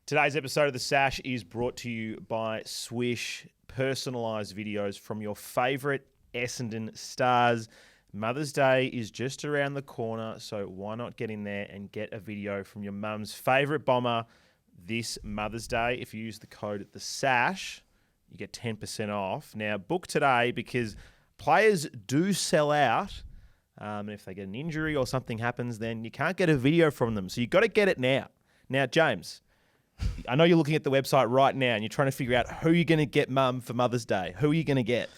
Today's episode of The Sash is brought to you by Swish, personalised videos from your favourite Essendon stars. Mother's Day is just around the corner, so why not get in there and get a video from your mum's favourite bomber this Mother's Day. If you use the code The Sash, you get 10% off. Now, book today because players do sell out. And if they get an injury or something happens, then you can't get a video from them. So you've got to get it now. Now, James, I know you're looking at the website right now and you're trying to figure out who you're going to get mum for Mother's Day. Who are you going to get?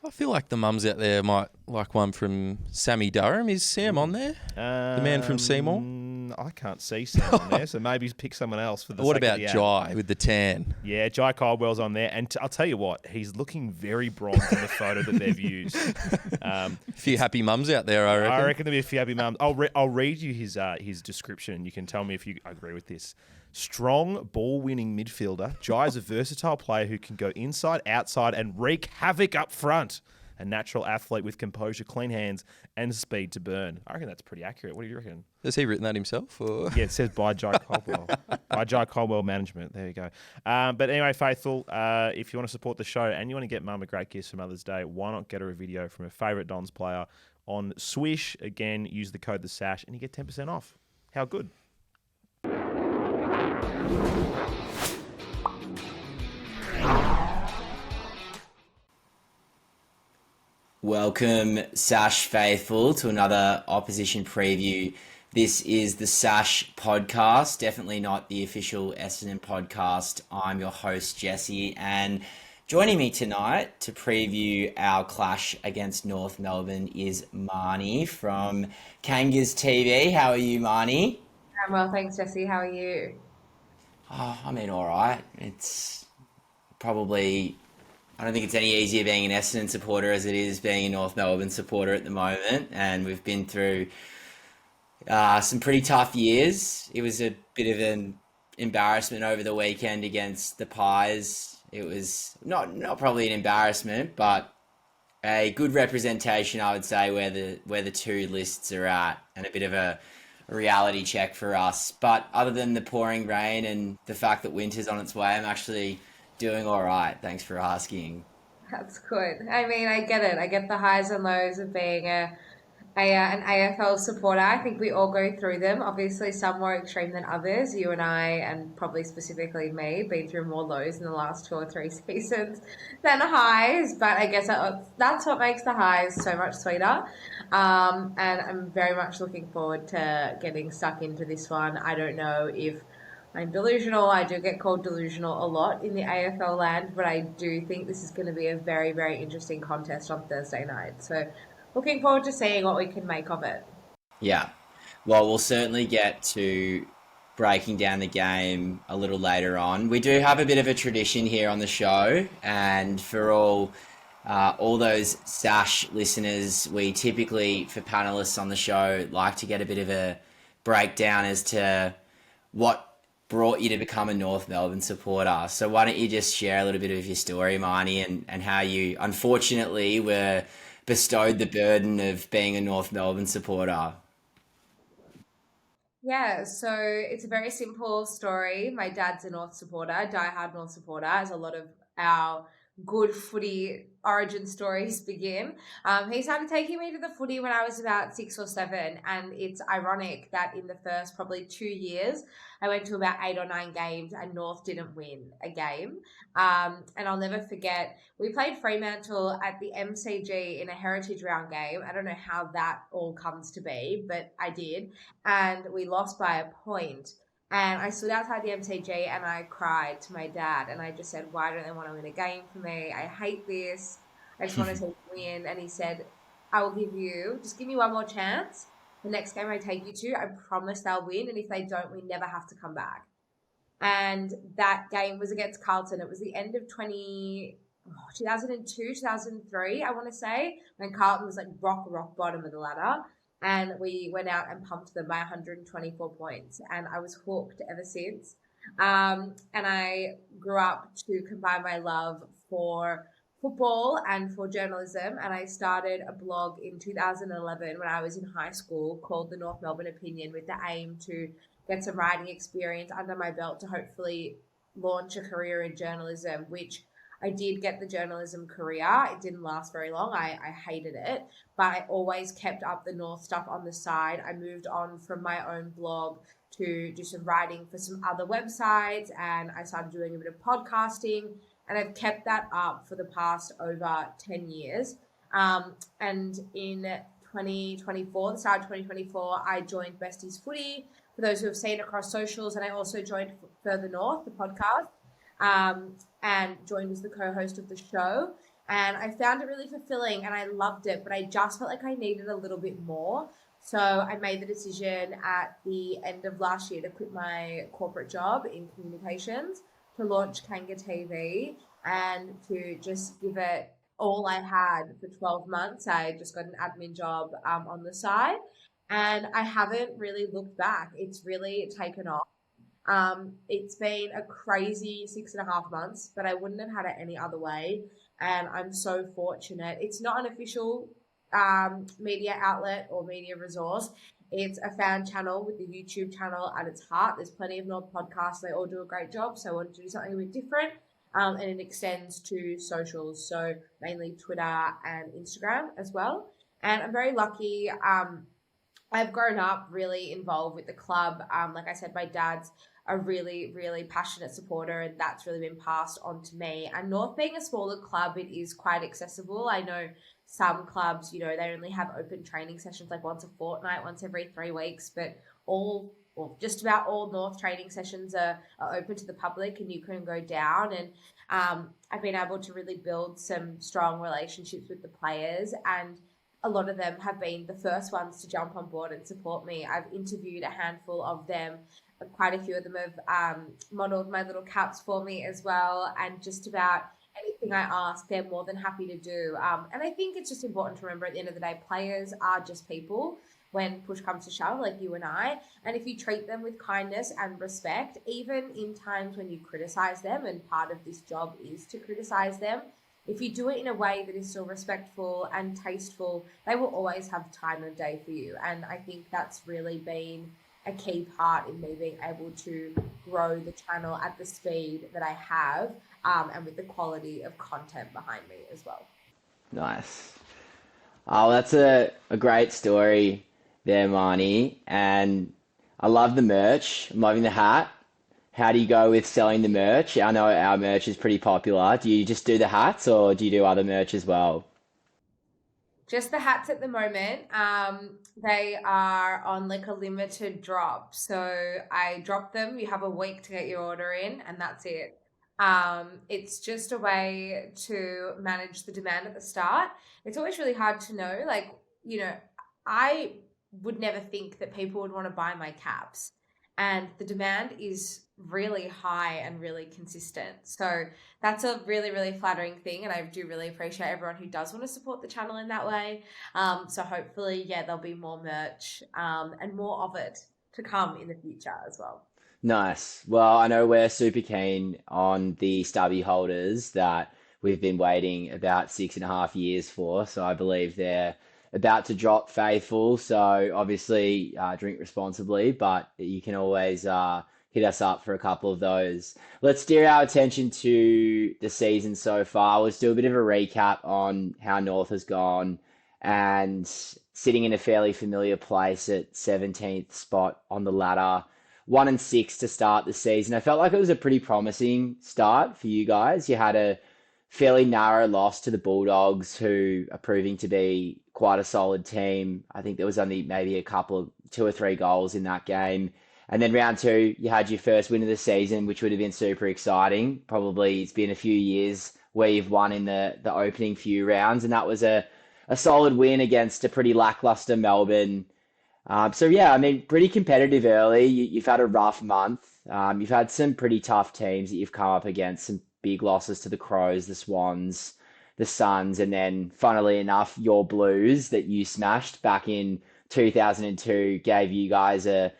I feel like the mums out there might like one from Sammy Durham. Is Sam on there? The man from Seymour? I can't see Sam on there, so maybe pick someone else for the What sake about of the ad. Jai with the tan? Yeah, Jai Caldwell's on there. And I'll tell you what, he's looking very bronze in the photo that they've used. A few happy mums out there, I reckon. I reckon there'll be a few happy mums. I'll read you his description. You can tell me if you agree with this. Strong ball-winning midfielder. Jai is a versatile player who can go inside, outside, and wreak havoc up front. A natural athlete with composure, clean hands, and speed to burn. I reckon that's pretty accurate. What do you reckon? Has he written that himself? Or? Yeah, it says by Jai Caldwell. By Jai Caldwell Management. There you go. But anyway, Faithful, if you want to support the show and you want to get Mum a great gift for Mother's Day, why not get her a video from her favourite Dons player on Swish? Again, use the code The Sash and you get 10% off. How good? Welcome, Sash faithful, to another opposition preview. This is the Sash podcast, definitely not the official Essendon podcast. I'm your host, Jesse, and joining me tonight to preview our clash against North Melbourne is Marnie from Kanga TV. How are you, Marnie? I'm well, thanks, Jesse. How are you? Oh, I mean, all right. It's probably... I don't think it's any easier being an Essendon supporter as it is being a North Melbourne supporter at the moment. And we've been through some pretty tough years. It was a bit of an embarrassment over the weekend against the Pies. It was not probably an embarrassment, but a good representation, I would say, where the two lists are at, and a bit of a reality check for us. But other than the pouring rain and the fact that winter's on its way, I'm actually doing all right. Thanks for asking. That's good. I mean, I get it. I get the highs and lows of being an AFL supporter. I think we all go through them. Obviously, some more extreme than others. You and I, and probably specifically me, been through more lows in the last 2 or 3 seasons than highs. But I guess that's what makes the highs so much sweeter. And I'm very much looking forward to getting stuck into this one. I don't know if I'm delusional. I do get called delusional a lot in the AFL land, but I do think this is going to be a very, very interesting contest on Thursday night. So looking forward to seeing what we can make of it. Yeah. Well, we'll certainly get to breaking down the game a little later on. We do have a bit of a tradition here on the show, and for all those Sash listeners, we typically, for panelists on the show, like to get a bit of a breakdown as to what brought you to become a North Melbourne supporter. So why don't you just share a little bit of your story, Marnie, and how you unfortunately were bestowed the burden of being a North Melbourne supporter? Yeah, so it's a very simple story. My dad's a North supporter, diehard North supporter, as a lot of our good footy origin stories begin. He started taking me to the footy when I was about 6 or 7, and it's ironic that in the first probably 2 years, I went to about 8 or 9 games and North didn't win a game. And I'll never forget, we played Fremantle at the MCG in a Heritage Round game. I don't know how that all comes to be, but I did. And we lost by a point. And I stood outside the MCG and I cried to my dad. And I just said, why don't they want to win a game for me? I hate this. I just want to win. And he said, I will just give me one more chance. The next game I take you to, I promise they'll win. And if they don't, we never have to come back. And that game was against Carlton. It was the end of 2002, 2003, I want to say, when Carlton was like rock bottom of the ladder. And we went out and pumped them by 124 points. And I was hooked ever since. And I grew up to combine my love for football and for journalism. And I started a blog in 2011 when I was in high school called The North Melbourne Opinion, with the aim to get some writing experience under my belt to hopefully launch a career in journalism, which I did get the journalism career. It didn't last very long. I hated it, but I always kept up the North stuff on the side. I moved on from my own blog to do some writing for some other websites, and I started doing a bit of podcasting, and I've kept that up for the past over 10 years. And in 2024, the start of 2024, I joined Besties Footy, for those who have seen it across socials, and I also joined Further North, the podcast, and joined as the co-host of the show. And I found it really fulfilling and I loved it, but I just felt like I needed a little bit more. So I made the decision at the end of last year to quit my corporate job in communications, to launch Kanga TV, and to just give it all I had for 12 months. I just got an admin job on the side, and I haven't really looked back. It's really taken off. It's been a crazy 6.5 months, but I wouldn't have had it any other way. And I'm so fortunate. It's not an official media outlet or media resource. It's a fan channel with the YouTube channel at its heart. There's plenty of North podcasts. They all do a great job. So I wanted to do something a bit different. And it extends to socials. So mainly Twitter and Instagram as well. And I'm very lucky. I've grown up really involved with the club. Like I said, my dad's a really, really passionate supporter, and that's really been passed on to me. And North being a smaller club, it is quite accessible. I know some clubs, they only have open training sessions like once a fortnight, once every 3 weeks, but just about all North training sessions are open to the public, and you can go down. And I've been able to really build some strong relationships with the players, and a lot of them have been the first ones to jump on board and support me. I've interviewed a handful of them. Quite a few of them have modelled my little caps for me as well. And just about anything I ask, they're more than happy to do. And I think it's just important to remember at the end of the day, players are just people when push comes to shove, like you and I. And if you treat them with kindness and respect, even in times when you criticise them, and part of this job is to criticise them, if you do it in a way that is still respectful and tasteful, they will always have time of day for you. And I think that's really been a key part in me being able to grow the channel at the speed that I have, and with the quality of content behind me as well. Nice. Oh, that's a great story there, Marnie. And I love the merch. I'm loving the hat. How do you go with selling the merch? I know our merch is pretty popular. Do you just do the hats, or do you do other merch as well? Just the hats at the moment. They are on like a limited drop. So I drop them. You have a week to get your order in, and that's it. It's just a way to manage the demand at the start. It's always really hard to know. I would never think that people would want to buy my caps. And the demand is really high and really consistent. So that's a really, really flattering thing. And I do really appreciate everyone who does want to support the channel in that way. So hopefully, there'll be more merch and more of it to come in the future as well. Nice. Well, I know we're super keen on the stubby holders that we've been waiting about 6.5 years for. So I believe they're about to drop faithful. So obviously drink responsibly, but you can always hit us up for a couple of those. Let's steer our attention to the season so far. Let's do a bit of a recap on how North has gone, and sitting in a fairly familiar place at 17th spot on the ladder. 1-6 to start the season. I felt like it was a pretty promising start for you guys. You had a fairly narrow loss to the Bulldogs, who are proving to be quite a solid team. I think there was only maybe a couple of 2 or 3 goals in that game. And then round 2, you had your first win of the season, which would have been super exciting. Probably it's been a few years where you've won in the opening few rounds, and that was a solid win against a pretty lackluster Melbourne. Pretty competitive early. You've had a rough month. You've had some pretty tough teams that you've come up against, some big losses to the Crows, the Swans, the Suns, and then, funnily enough, your Blues that you smashed back in 2002 gave you guys a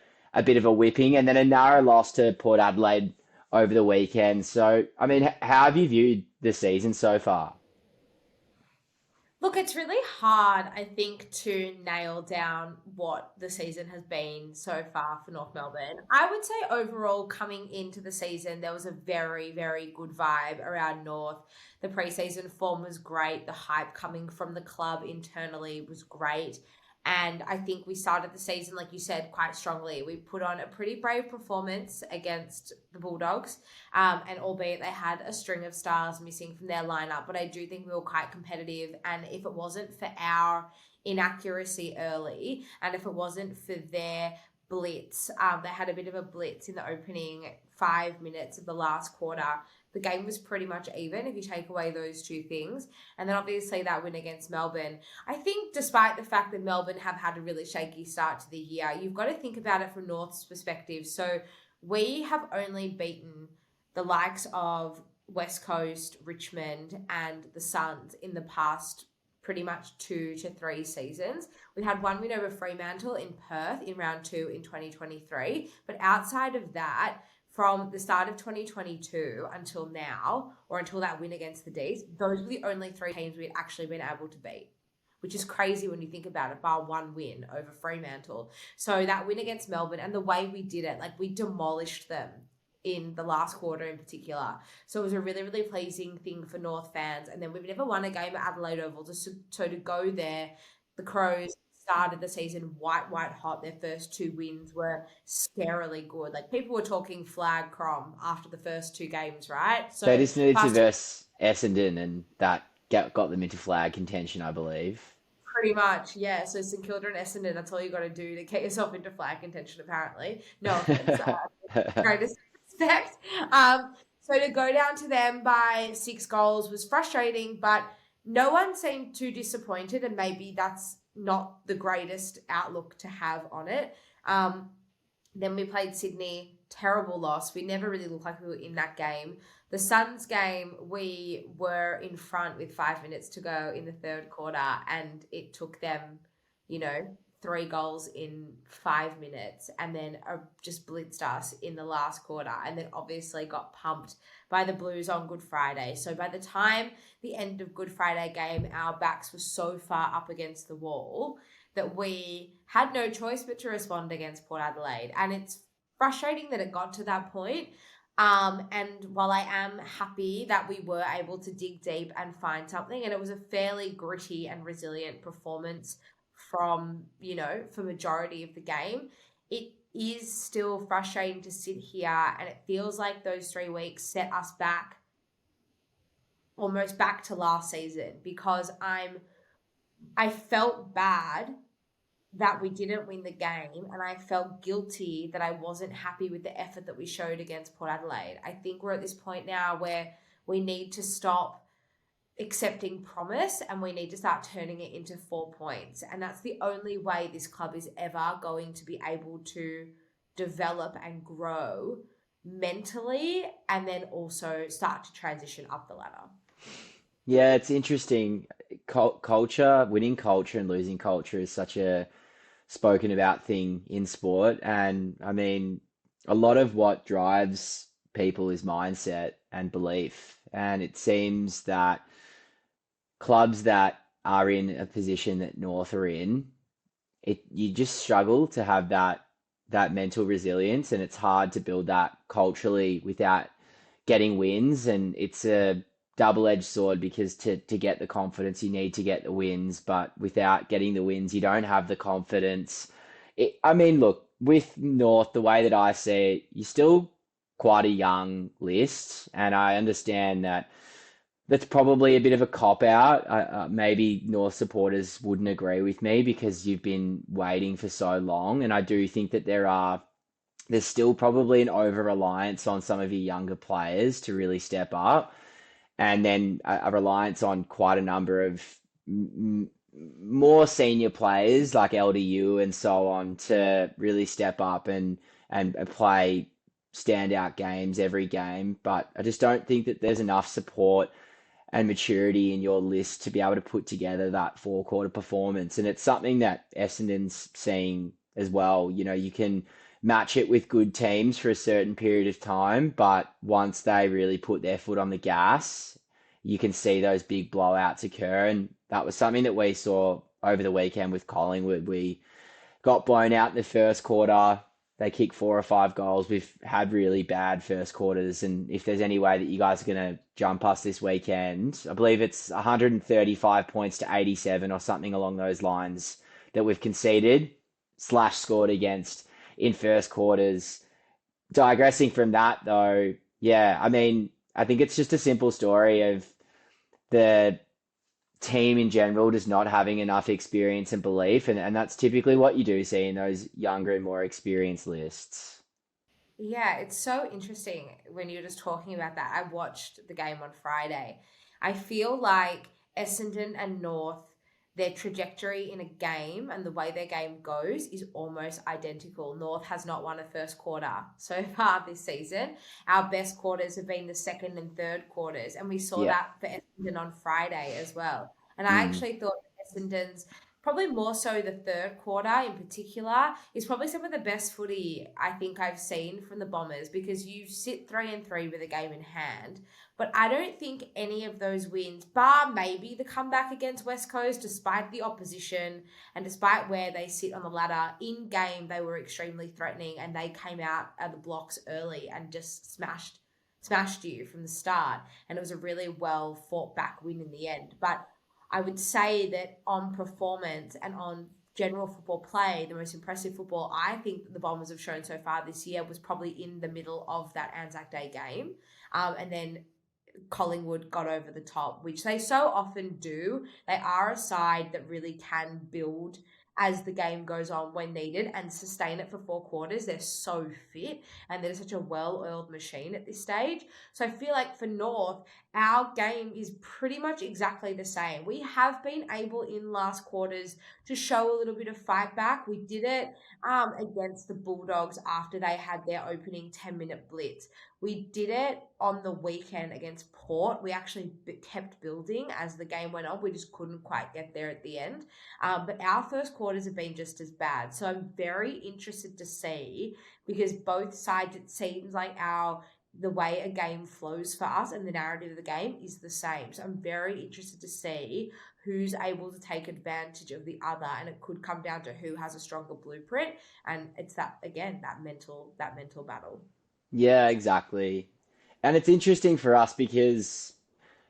bit of a whipping, and then a narrow loss to Port Adelaide over the weekend. So, how have you viewed the season so far? Look, it's really hard, I think, to nail down what the season has been so far for North Melbourne. I would say overall, coming into the season, there was a very, very good vibe around North. The preseason form was great. The hype coming from the club internally was great. And I think we started the season, like you said, quite strongly. We put on a pretty brave performance against the Bulldogs. And albeit they had a string of stars missing from their lineup, but I do think we were quite competitive. And if it wasn't for our inaccuracy early, and if it wasn't for their blitz, they had a bit of a blitz in the opening 5 minutes of the last quarter. The game was pretty much even if you take away those two things. And then obviously that win against Melbourne. I think despite the fact that Melbourne have had a really shaky start to the year, you've got to think about it from North's perspective. So we have only beaten the likes of West Coast, Richmond, and the Suns in the past pretty much 2 to 3 seasons. We had one win over Fremantle in Perth in round 2 in 2023. But outside of that, from the start of 2022 until now, or until that win against the D's, those were the only 3 teams we'd actually been able to beat, which is crazy when you think about it, bar one win over Fremantle. So that win against Melbourne and the way we did it, like we demolished them in the last quarter in particular. So it was a really, really pleasing thing for North fans. And then we've never won a game at Adelaide Oval. So to go there, the Crows started the season white hot. Their first 2 wins were scarily good. Like people were talking flag crom after the first 2 games, right? So they just needed to verse Essendon, and that got them into flag contention, I believe. Pretty much, yeah. So St Kilda and Essendon, that's all you got to do to get yourself into flag contention, apparently. No offense. Greatest respect. So to go down to them by 6 goals was frustrating, but no one seemed too disappointed, and maybe that's not the greatest outlook to have on it. Then we played Sydney, terrible loss. We never really looked like we were in that game. The Suns game, we were in front with 5 minutes to go in the third quarter, and it took them, 3 goals in 5 minutes, and then just blitzed us in the last quarter, and then obviously got pumped by the Blues on Good Friday. So by the time the end of Good Friday game, our backs were so far up against the wall that we had no choice but to respond against Port Adelaide. And it's frustrating that it got to that point. And while I am happy that we were able to dig deep and find something, and it was a fairly gritty and resilient performance from, for majority of the game, it is still frustrating to sit here, and it feels like those 3 weeks set us back, almost back to last season, because I felt bad that we didn't win the game, and I felt guilty that I wasn't happy with the effort that we showed against Port Adelaide. I think we're at this point now where we need to stop accepting promise, and we need to start turning it into 4 points. And that's the only way this club is ever going to be able to develop and grow mentally, and then also start to transition up the ladder. Yeah, it's interesting. Culture, winning culture and losing culture is such a spoken about thing in sport. And I mean, a lot of what drives people is mindset and belief. And it seems that clubs that are in a position that North are in, you just struggle to have that mental resilience, and it's hard to build that culturally without getting wins. And it's a double-edged sword, because to get the confidence you need to get the wins, but without getting the wins you don't have the confidence. Look, with North, the way that I see it, you're still quite a young list, and I understand that that's probably a bit of a cop-out. Maybe North supporters wouldn't agree with me because you've been waiting for so long, and I do think that there's still probably an over-reliance on some of your younger players to really step up, and then a reliance on quite a number of more senior players like LDU and so on to really step up and play standout games every game. But I just don't think that there's enough support and maturity in your list to be able to put together that 4-quarter performance. And it's something that Essendon's seeing as well. You can match it with good teams for a certain period of time, but once they really put their foot on the gas, you can see those big blowouts occur. And that was something that we saw over the weekend with Collingwood. We got blown out in the first quarter. They kicked 4 or 5 goals. We've had really bad first quarters. And if there's any way that you guys are going to jump us this weekend, I believe it's 135 points to 87 or something along those lines that we've conceded / scored against in first quarters. Digressing from that, though, yeah, I mean, I think it's just a simple story of the team in general just not having enough experience and belief, and that's typically what you do see in those younger and more experienced lists. Yeah, it's so interesting when you're just talking about that. I watched the game on Friday. I feel like Essendon and North, their trajectory in a game and the way their game goes is almost identical. North has not won a first quarter so far this season. Our best quarters have been the second and third quarters, and we saw Yeah. that for Essendon on Friday as well. And I Mm. actually thought Essendon's probably more so the third quarter in particular is probably some of the best footy I think I've seen from the Bombers, because you sit 3-3 with a game in hand. But I don't think any of those wins, bar maybe the comeback against West Coast, despite the opposition and despite where they sit on the ladder, in game they were extremely threatening and they came out of the blocks early and just smashed you from the start. And it was a really well fought back win in the end. But I would say that on performance and on general football play, the most impressive football I think the Bombers have shown so far this year was probably in the middle of that Anzac Day game. And then Collingwood got over the top, which they so often do. They are a side that really can build as the game goes on when needed and sustain it for 4 quarters. They're so fit and they're such a well-oiled machine at this stage. So I feel like for North, our game is pretty much exactly the same. We have been able in last quarters to show a little bit of fight back. We did it against the Bulldogs after they had their opening 10-minute blitz. We did it on the weekend against Port. We actually kept building as the game went on. We just couldn't quite get there at the end. But our first quarters have been just as bad. So I'm very interested to see, because both sides, it seems like the way a game flows for us and the narrative of the game is the same. So I'm very interested to see who's able to take advantage of the other, and it could come down to who has a stronger blueprint. And it's that mental battle. Yeah, exactly. And it's interesting for us because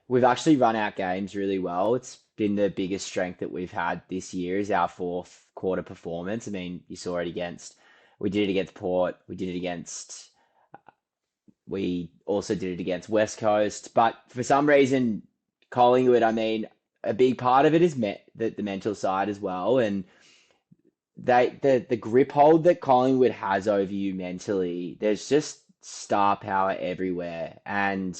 we've actually run out games really well. It's been the biggest strength that we've had this year is our fourth quarter performance. I mean, you saw it we did it against Port, we also did it against West Coast. But for some reason, Collingwood, I mean, a big part of it is the mental side as well. And the grip hold that Collingwood has over you mentally, there's just star power everywhere. And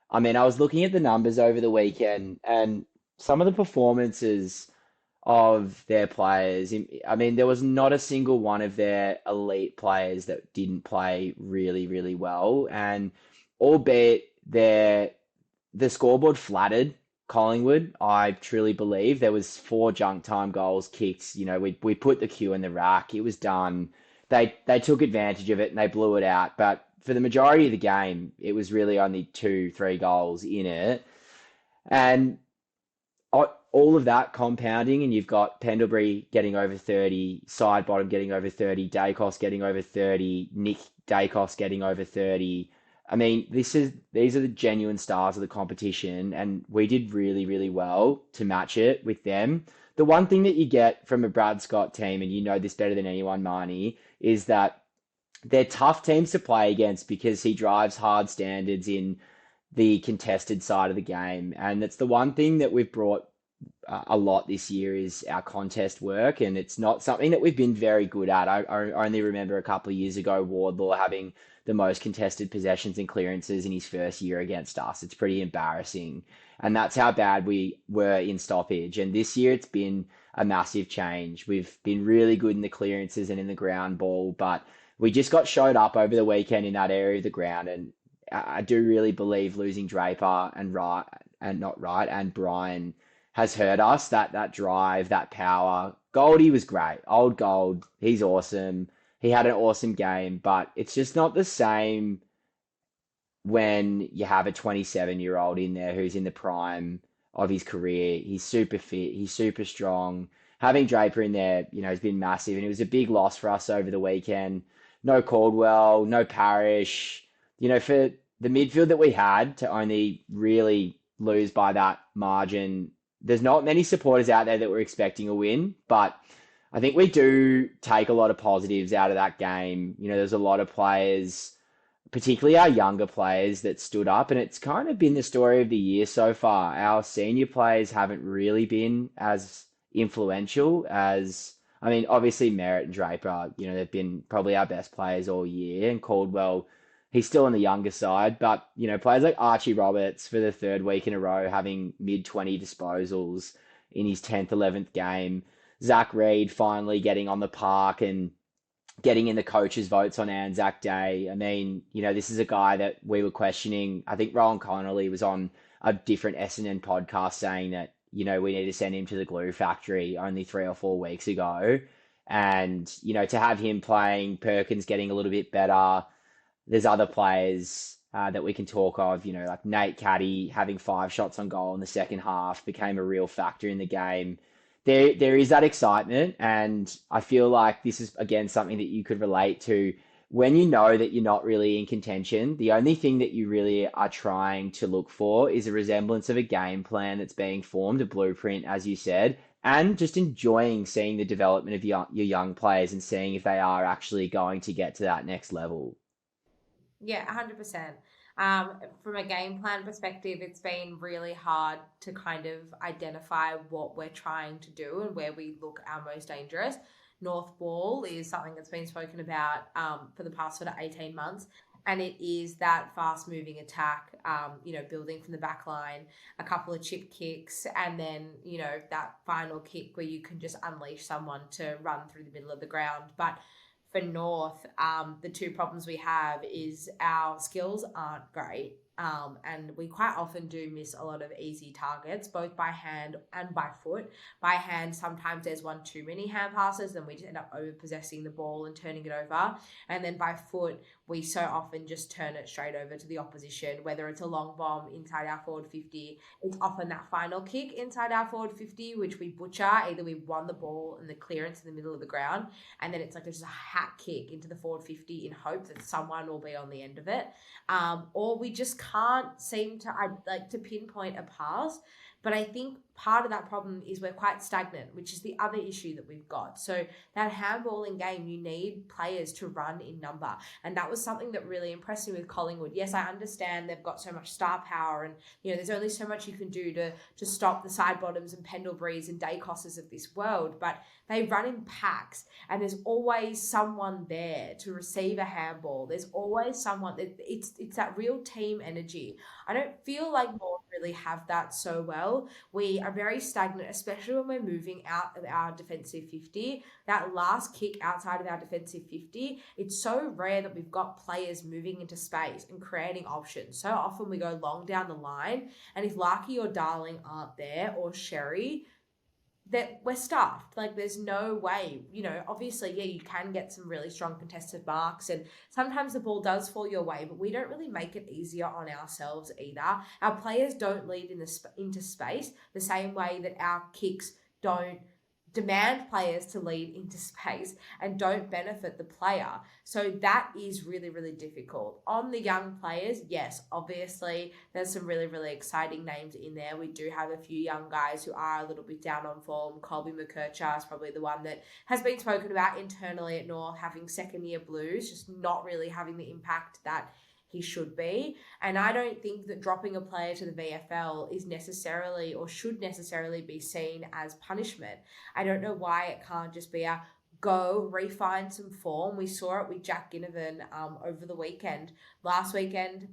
I mean, I was looking at the numbers over the weekend and some of the performances of their players. I mean, there was not a single one of their elite players that didn't play really, really well. And albeit the scoreboard flattered Collingwood, I truly believe there was 4 junk time goals kicked. You know, we put the cue in the rack. It was done. They took advantage of it and they blew it out. But for the majority of the game, it was really only 2-3 goals in it. And all of that compounding, and you've got Pendlebury getting over 30, Sidebottom getting over 30, Dacos getting over 30, Nick Dacos getting over 30. I mean, these are the genuine stars of the competition, and we did really, really well to match it with them. The one thing that you get from a Brad Scott team, and you know this better than anyone, Marnie, is that they're tough teams to play against because he drives hard standards in the contested side of the game. And it's the one thing that we've brought a lot this year is our contest work, and it's not something that we've been very good at. I only remember a couple of years ago Wardlaw having the most contested possessions and clearances in his first year against us. It's pretty embarrassing, and that's how bad we were in stoppage. And this year it's been a massive change. We've been really good in the clearances and in the ground ball, but we just got showed up over the weekend in that area of the ground. And I do really believe losing Draper and Brian has hurt us. That drive, that power. Goldie was great. Old Gold, he's awesome. He had an awesome game, but it's just not the same when you have a 27-year-old in there who's in the prime of his career. He's super fit, he's super strong. Having Draper in there, has been massive, and it was a big loss for us over the weekend. No Caldwell, no Parrish. For the midfield that we had to only really lose by that margin, there's not many supporters out there that were expecting a win, but I think we do take a lot of positives out of that game. There's a lot of players, particularly our younger players, that stood up, and it's kind of been the story of the year so far. Our senior players haven't really been as influential as, obviously Merritt and Draper, they've been probably our best players all year, and Caldwell, he's still on the younger side, but, players like Archie Roberts for the third week in a row having mid-20 disposals in his 10th, 11th game. Zach Reed finally getting on the park and getting in the coaches' votes on Anzac Day. This is a guy that we were questioning. I think Rowan Connolly was on a different Essendon podcast saying that, we need to send him to the glue factory only 3 or 4 weeks ago. And, to have him playing, Perkins getting a little bit better. There's other players that we can talk of, like Nate Caddy having 5 shots on goal in the second half became a real factor in the game. There is that excitement, and I feel like this is, again, something that you could relate to. When you know that you're not really in contention, the only thing that you really are trying to look for is a resemblance of a game plan that's being formed, a blueprint, as you said, and just enjoying seeing the development of your young players and seeing if they are actually going to get to that next level. Yeah, 100%. From a game plan perspective, it's been really hard to kind of identify what we're trying to do and where we look our most dangerous. North Ball is something that's been spoken about for the past sort of 18 months. And it is that fast-moving attack, building from the back line, a couple of chip kicks, and then, that final kick where you can just unleash someone to run through the middle of the ground. But for North, the 2 problems we have is our skills aren't great. And we quite often do miss a lot of easy targets, both by hand and by foot. By hand, sometimes there's one too many hand passes, and we just end up over-possessing the ball and turning it over. And then by foot, we so often just turn it straight over to the opposition, whether it's a long bomb inside our forward 50. It's often that final kick inside our forward 50, which we butcher. Either we've won the ball in the clearance in the middle of the ground, and then it's like there's a hat kick into the forward 50 in hope that someone will be on the end of it. Or we just can't seem to pinpoint a pass. But I think part of that problem is we're quite stagnant, which is the other issue that we've got. So that handballing game, you need players to run in number. And that was something that really impressed me with Collingwood. Yes, I understand they've got so much star power and, there's only so much you can do to stop the side bottoms and Pendleburys and Dacosses of this world. But they run in packs, and there's always someone there to receive a handball. There's always someone. It's that real team energy. I don't feel like North really have that so well. We are very stagnant, especially when we're moving out of our defensive 50. That last kick outside of our defensive 50, it's so rare that we've got players moving into space and creating options. So often we go long down the line, and if Larky or Darling aren't there, or Sherry, that we're stuffed. Like, there's no way, obviously, yeah, you can get some really strong contested marks, and sometimes the ball does fall your way, but we don't really make it easier on ourselves either. Our players don't lead into space the same way that our kicks don't demand players to lead into space and don't benefit the player. So that is really, really difficult. On the young players, yes, obviously there's some really, really exciting names in there. We do have a few young guys who are a little bit down on form. Colby McKercher is probably the one that has been spoken about internally at North, having second year blues, just not really having the impact that he should be. And I don't think that dropping a player to the VFL is necessarily or should necessarily be seen as punishment. I don't know why it can't just be a go refine some form. We saw it with Jack Ginnivan over the weekend. Last weekend,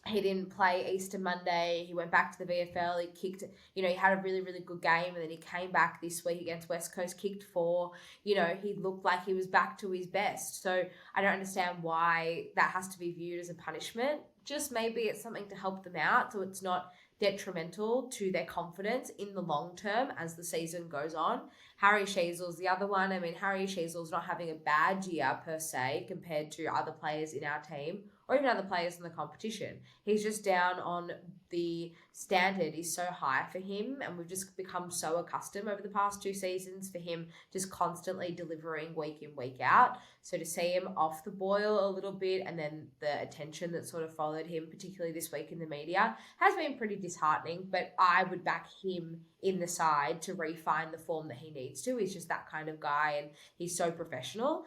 he didn't play Easter Monday. He went back to the VFL. He kicked, he had a really, really good game. And then he came back this week against West Coast, kicked 4. He looked like he was back to his best. So I don't understand why that has to be viewed as a punishment. Just maybe it's something to help them out so it's not detrimental to their confidence in the long term as the season goes on. Harry Sheasel's the other one. Harry Sheasel's not having a bad year per se compared to other players in our team or even other players in the competition. He's just down on the standard is so high for him, and we've just become so accustomed over the past 2 seasons for him just constantly delivering week in, week out. So to see him off the boil a little bit, and then the attention that sort of followed him, particularly this week in the media, has been pretty disheartening. But I would back him in the side to refine the form that he needs to. He's just that kind of guy, and he's so professional.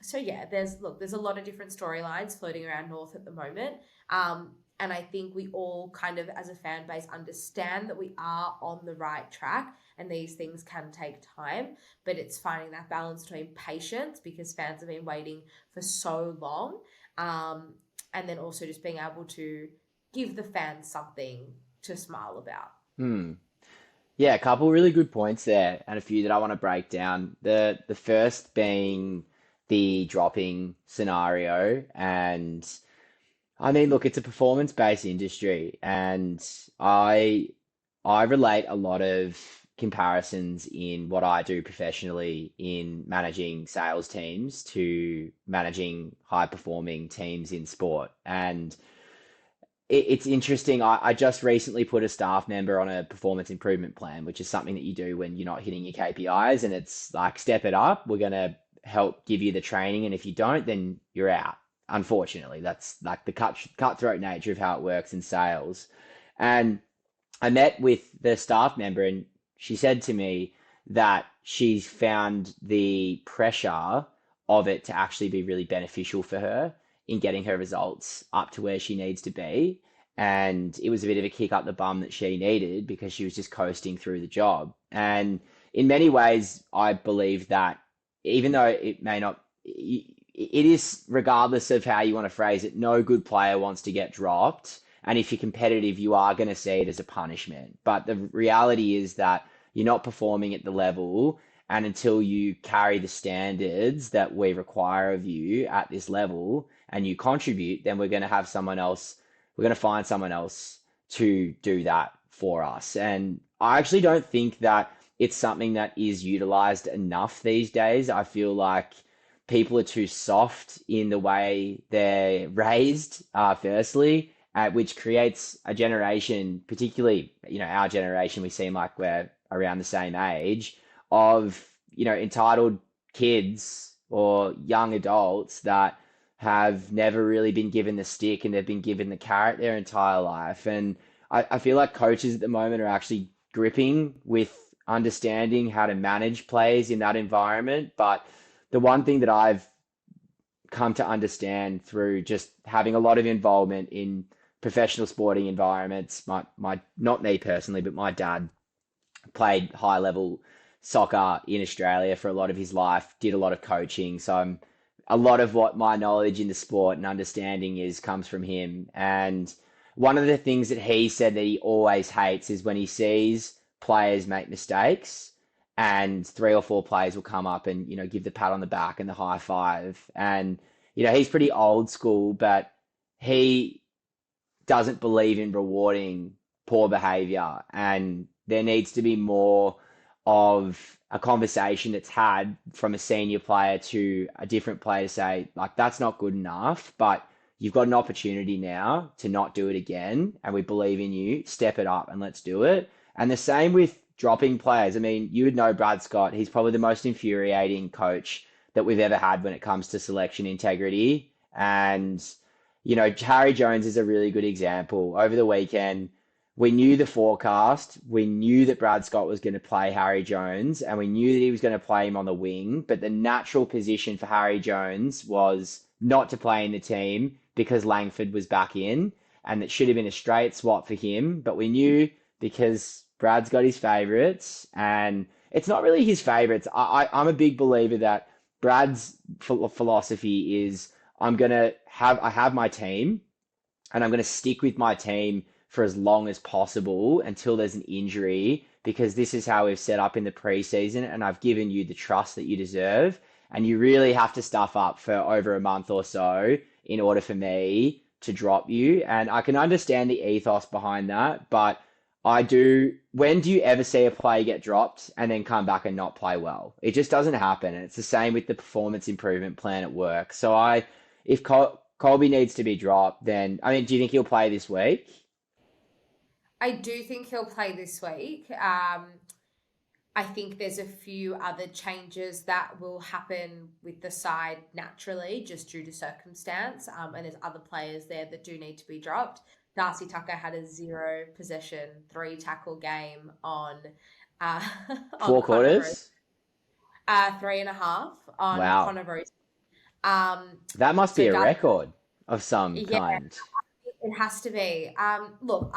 So yeah, there's a lot of different storylines floating around North at the moment. And I think we all kind of, as a fan base, understand that we are on the right track and these things can take time, but it's finding that balance between patience, because fans have been waiting for so long, and then also just being able to give the fans something to smile about. Yeah, a couple really good points there, and a few that I want to break down. The first being the dropping scenario, and I mean, look, it's a performance-based industry, and I relate a lot of comparisons in what I do professionally in managing sales teams to managing high-performing teams in sport. And it's interesting. I just recently put a staff member on a performance improvement plan, which is something that you do when you're not hitting your KPIs, and it's like, step it up. We're going to help give you the training, and if you don't, then you're out. Unfortunately, that's like the cutthroat nature of how it works in sales. And I met with the staff member, and she said to me that she's found the pressure of it to actually be really beneficial for her in getting her results up to where she needs to be. And it was a bit of a kick up the bum that she needed, because she was just coasting through the job. And in many ways, I believe that even though it may not, it is, regardless of how you want to phrase it, no good player wants to get dropped. And if you're competitive, you are going to see it as a punishment. But the reality is that you're not performing at the level. And until you carry the standards that we require of you at this level and you contribute, then we're going to have someone else, we're going to find someone else to do that for us. And I actually don't think that it's something that is utilized enough these days. I feel like people are too soft in the way they're raised, firstly, which creates a generation, particularly, our generation, we seem like we're around the same age, of, entitled kids or young adults that have never really been given the stick, and they've been given the carrot their entire life. And I feel like coaches at the moment are actually gripping with understanding how to manage players in that environment. But the one thing that I've come to understand through just having a lot of involvement in professional sporting environments, my not me personally, but my dad played high level soccer in Australia for a lot of his life, did a lot of coaching. So a lot of what my knowledge in the sport and understanding comes from him. And one of the things that he said that he always hates is when he sees players make mistakes, and 3 or 4 players will come up and, give the pat on the back and the high five. And, he's pretty old school, but he doesn't believe in rewarding poor behavior. And there needs to be more of a conversation that's had from a senior player to a different player to say, like, that's not good enough, but you've got an opportunity now to not do it again. And we believe in you. Step it up and let's do it. And the same with dropping players. I mean, you would know Brad Scott. He's probably the most infuriating coach that we've ever had when it comes to selection integrity. And, Harry Jones is a really good example. Over the weekend, we knew the forecast. We knew that Brad Scott was going to play Harry Jones, and we knew that he was going to play him on the wing. But the natural position for Harry Jones was not to play in the team because Langford was back in, and it should have been a straight swap for him. But we knew, because Brad's got his favourites, and it's not really his favourites. I'm a big believer that Brad's philosophy is, I have my team, and I'm going to stick with my team for as long as possible until there's an injury, because this is how we've set up in the preseason, and I've given you the trust that you deserve. And you really have to stuff up for over a month or so in order for me to drop you. And I can understand the ethos behind that, but when do you ever see a player get dropped and then come back and not play well? It just doesn't happen. And it's the same with the performance improvement plan at work. So if Colby needs to be dropped, then I mean, do you think he'll play this week? I do think he'll play this week. I think there's a few other changes that will happen with the side naturally, just due to circumstance. And there's other players there that do need to be dropped. Darcy Tucker had a 0 possession, 3 tackle game on Four on Connor Rose. quarters? 3.5 on Wow. Connor Rose. That must be So a Darcy, record of some yeah, kind. it has to be. Look,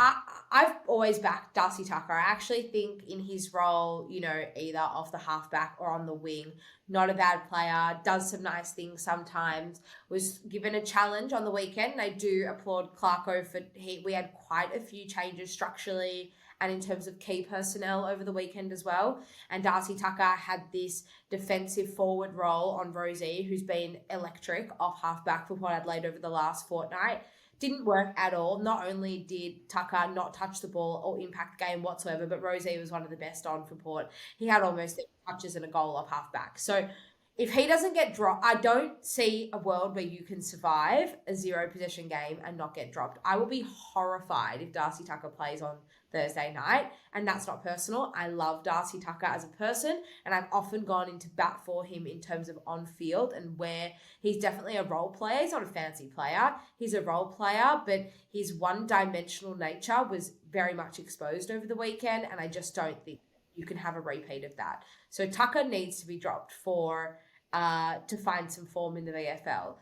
I've always backed Darcy Tucker. I actually think in his role, either off the halfback or on the wing, not a bad player, does some nice things sometimes, was given a challenge on the weekend. And I do applaud Clarko we had quite a few changes structurally and in terms of key personnel over the weekend as well. And Darcy Tucker had this defensive forward role on Rosie, who's been electric off halfback for Port Adelaide over the last fortnight. Didn't work at all. Not only did Tucker not touch the ball or impact the game whatsoever, but Rosie was one of the best on for Port. He had almost 30 touches and a goal off halfback. So if he doesn't get dropped, I don't see a world where you can survive a 0 possession game and not get dropped. I will be horrified if Darcy Tucker plays on Thursday night, and that's not personal. I love Darcy Tucker as a person, and I've often gone into bat for him in terms of on field and where he's definitely a role player. He's not a fancy player. He's a role player, but his one-dimensional nature was very much exposed over the weekend, and I just don't think you can have a repeat of that. So Tucker needs to be dropped to find some form in the VFL.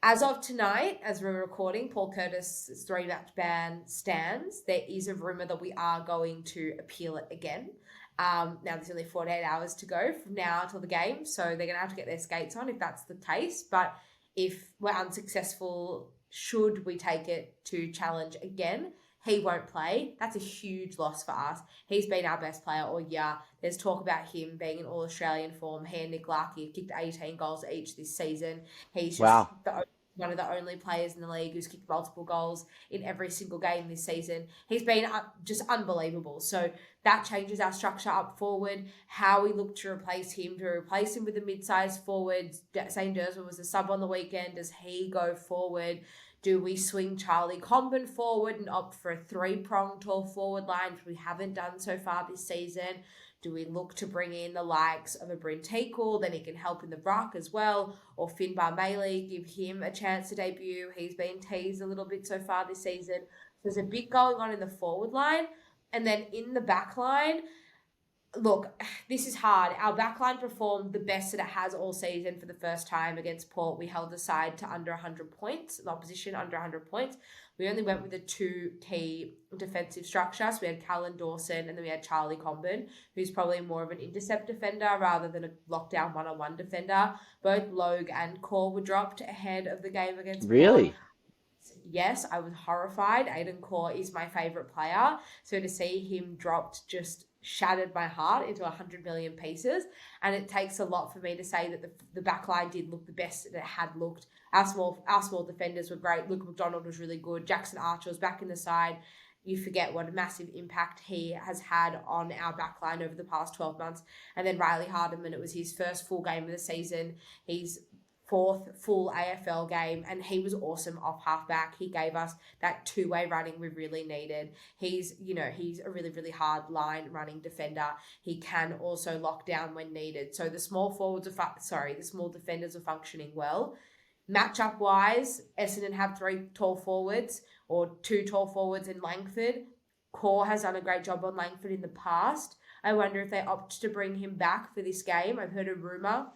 As of tonight, as we're recording, Paul Curtis' 3-match ban stands. There is a rumour that we are going to appeal it again. Now, there's only 48 hours to go from now until the game, so they're going to have to get their skates on if that's the case. But if we're unsuccessful, should we take it to challenge again, he won't play. That's a huge loss for us. He's been our best player all year. There's talk about him being in All-Australian form. He and Nick Larkey have kicked 18 goals each this season. He's just one of the only players in the league who's kicked multiple goals in every single game this season. He's been just unbelievable. So that changes our structure up forward, how we look to replace him with a mid-sized forward. Zane Dersman was a sub on the weekend. Does he go forward? Do we swing Charlie Comben forward and opt for a 3-pronged tall forward line, which we haven't done so far this season? Do we look to bring in the likes of a Bryn Teakle, then he can help in the ruck as well, or Finbar Maley, give him a chance to debut? He's been teased a little bit so far this season. There's a bit going on in the forward line. And then in the back line, look, this is hard. Our backline performed the best that it has all season for the first time against Port. We held the side to under 100 points, the opposition under 100 points. We only went with a 2 key defensive structure. So we had Callan Dawson and then we had Charlie Comben, who's probably more of an intercept defender rather than a lockdown one-on-one defender. Both Logue and Core were dropped ahead of the game against Port. Really? Yes, I was horrified. Aiden Core is my favourite player. So to see him dropped just shattered my heart into 100 million pieces. And it takes a lot for me to say that the back line did look the best that it had looked. Our small defenders were great. Luke McDonald was really good. Jackson Archer was back in the side. You forget what a massive impact he has had on our back line over the past 12 months. And then Riley Hardiman, it was his first full game of the season. He's 4th full AFL game, and he was awesome off halfback. He gave us that 2-way running we really needed. He's a really, really hard line running defender. He can also lock down when needed. So the small defenders are functioning well. Matchup wise, Essendon have 3 tall forwards or 2 tall forwards in Langford. Core has done a great job on Langford in the past. I wonder if they opt to bring him back for this game. I've heard a rumour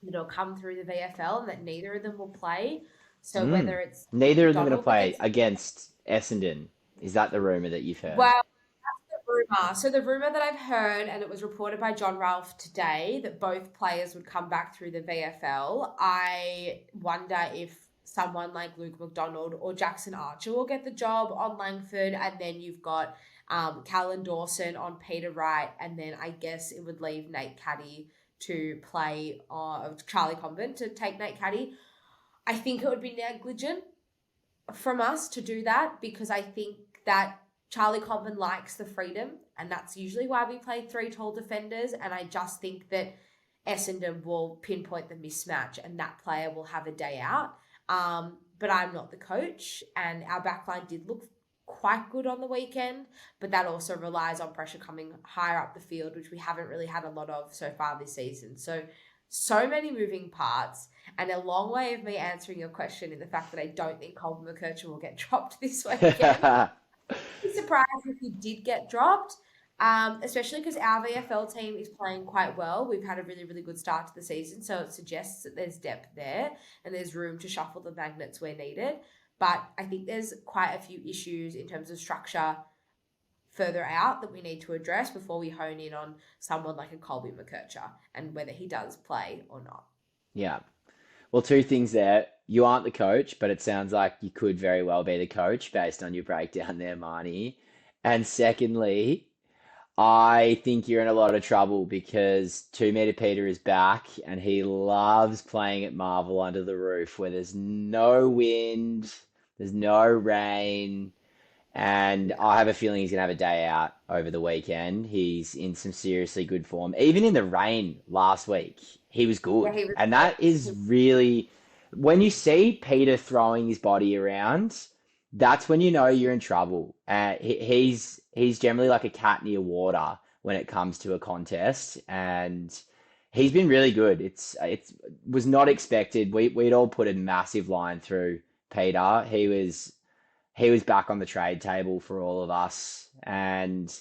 that it'll come through the VFL and that neither of them will play. So whether it's neither of them going to play against Essendon. Is that the rumour that you've heard? Well, that's the rumour. So the rumour that I've heard, and it was reported by John Ralph today, that both players would come back through the VFL. I wonder if someone like Luke McDonald or Jackson Archer will get the job on Langford, and then you've got Callan Dawson on Peter Wright, and then I guess it would leave Nate Caddy to play Charlie Comben to take Nate Caddy. I think it would be negligent from us to do that because I think that Charlie Comben likes the freedom, and that's usually why we play 3 tall defenders, and I just think that Essendon will pinpoint the mismatch and that player will have a day out. but I'm not the coach, and our backline did look quite good on the weekend, but that also relies on pressure coming higher up the field, which we haven't really had a lot of so far this season. So many moving parts, and a long way of me answering your question in the fact that I don't think Colby McKercher will get dropped this weekend. I'd be surprised if he did get dropped, especially because our VFL team is playing quite well. We've had a really, really good start to the season, so it suggests that there's depth there and there's room to shuffle the magnets where needed. But I think there's quite a few issues in terms of structure further out that we need to address before we hone in on someone like a Colby McKercher and whether he does play or not. Yeah. Well, two things there. You aren't the coach, but it sounds like you could very well be the coach based on your breakdown there, Marnie. And secondly, I think you're in a lot of trouble because 2 Meter Peter is back and he loves playing at Marvel under the roof where there's no wind, there's no rain, and I have a feeling he's going to have a day out over the weekend. He's in some seriously good form. Even in the rain last week, he was good. Yeah, he was And that is really, when you see Peter throwing his body around, that's when you know you're in trouble. He's generally like a cat near water when it comes to a contest, and he's been really good. It was not expected. We'd all put a massive line through Peter. He was back on the trade table for all of us, and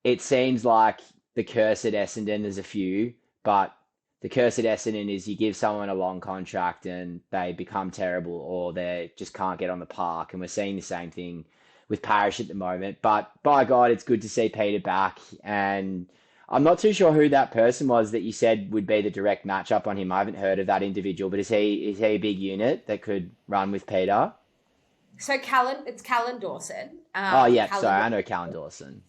it seems like the curse at Essendon, there's a few, but the curse at Essendon is you give someone a long contract and they become terrible or they just can't get on the park, and we're seeing the same thing with Parrish at the moment. But by God, it's good to see Peter back, and I'm not too sure who that person was that you said would be the direct matchup on him. I haven't heard of that individual, but is he a big unit that could run with Peter? So it's Callan Dawson. Oh, yeah, Callan sorry, I know Callan Dawson.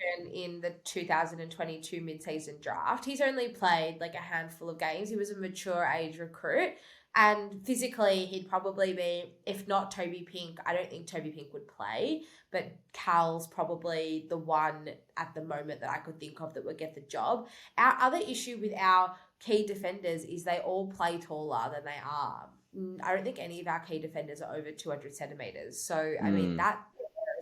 selection in the 2022 mid-season draft. He's only played like a handful of games. He was a mature age recruit, and physically he'd probably be, if not Toby Pink, I don't think Toby Pink would play, but Cal's probably the one at the moment that I could think of that would get the job. Our other issue with our key defenders is they all play taller than they are. I don't think any of our key defenders are over 200 centimetres. So, I mean, that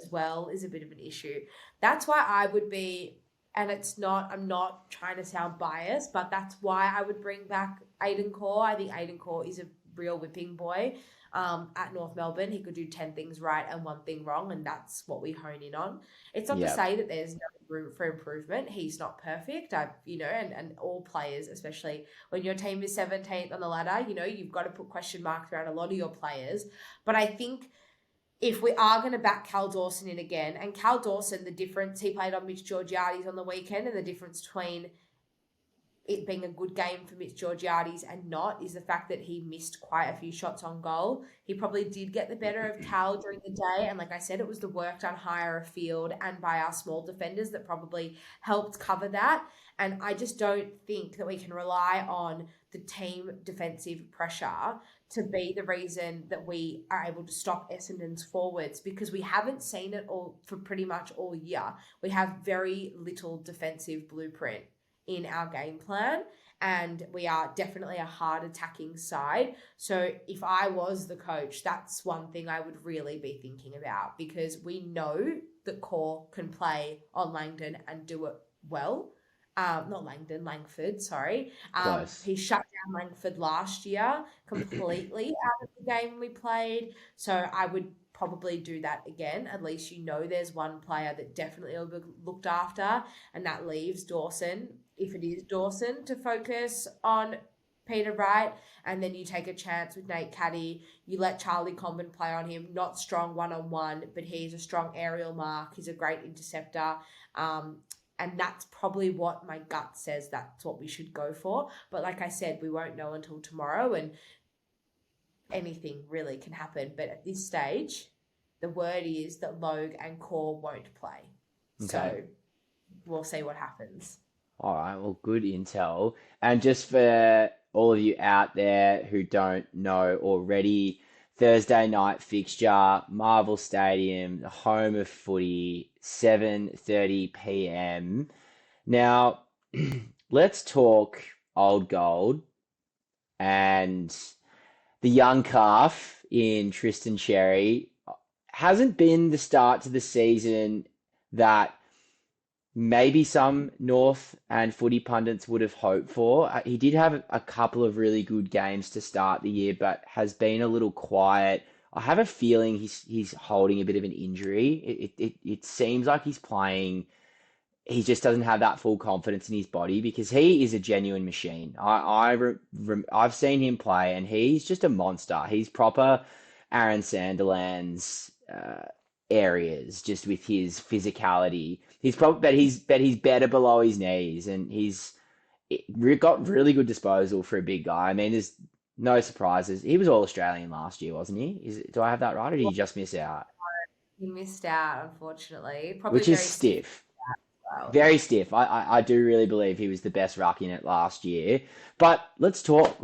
as well is a bit of an issue. That's why I would be, and I'm not trying to sound biased, but that's why I would bring back Aiden Core. I think Aiden Core is a real whipping boy at North Melbourne. He could do 10 things right and 1 thing wrong, and that's what we hone in on. It's not to say that there's no room for improvement. He's not perfect, and all players, especially when your team is 17th on the ladder, you've got to put question marks around a lot of your players. But I think if we are going to back Cal Dawson in again, and Cal Dawson, the difference, he played on Mitch Georgiades on the weekend, and the difference between it being a good game for Mitch Georgiades and not is the fact that he missed quite a few shots on goal. He probably did get the better of Cal during the day, and like I said, it was the work done higher afield and by our small defenders that probably helped cover that. And I just don't think that we can rely on the team defensive pressure to be the reason that we are able to stop Essendon's forwards, because we haven't seen it all for pretty much all year. We have very little defensive blueprint in our game plan, and we are definitely a hard attacking side. So if I was the coach, that's one thing I would really be thinking about, because we know that Core can play on Langdon and do it well. Not Langdon, Langford, sorry. He shut down Langford last year completely out of the game we played. So I would probably do that again. At least there's one player that definitely will be looked after, and that leaves Dawson, if it is Dawson, to focus on Peter Wright, and then you take a chance with Nate Caddy. You let Charlie Comben play on him, not strong one-on-one, but he's a strong aerial mark. He's a great interceptor. And that's probably what my gut says that's what we should go for. But like I said, we won't know until tomorrow, and anything really can happen. But at this stage, the word is that Logue and Core won't play. Okay. So we'll see what happens. All right, well, good intel. And just for all of you out there who don't know already, Thursday night fixture, Marvel Stadium, the home of footy, 7:30 p.m. Now, let's talk old gold and the young calf in Tristan Sherry hasn't been the start to the season that maybe some North and footy pundits would have hoped for. He did have a couple of really good games to start the year, but has been a little quiet. I have a feeling he's holding a bit of an injury. It seems like he's playing. He just doesn't have that full confidence in his body because he is a genuine machine. I've seen him play and he's just a monster. He's proper Aaron Sanderland's areas just with his physicality. But he's better below his knees and he's got really good disposal for a big guy. I mean, there's no surprises. He was all Australian last year, wasn't he? Do I have that right, or did he just miss out? He missed out, unfortunately. Probably Which is very stiff. well. Very stiff. I do really believe he was the best ruck in it last year. But let's talk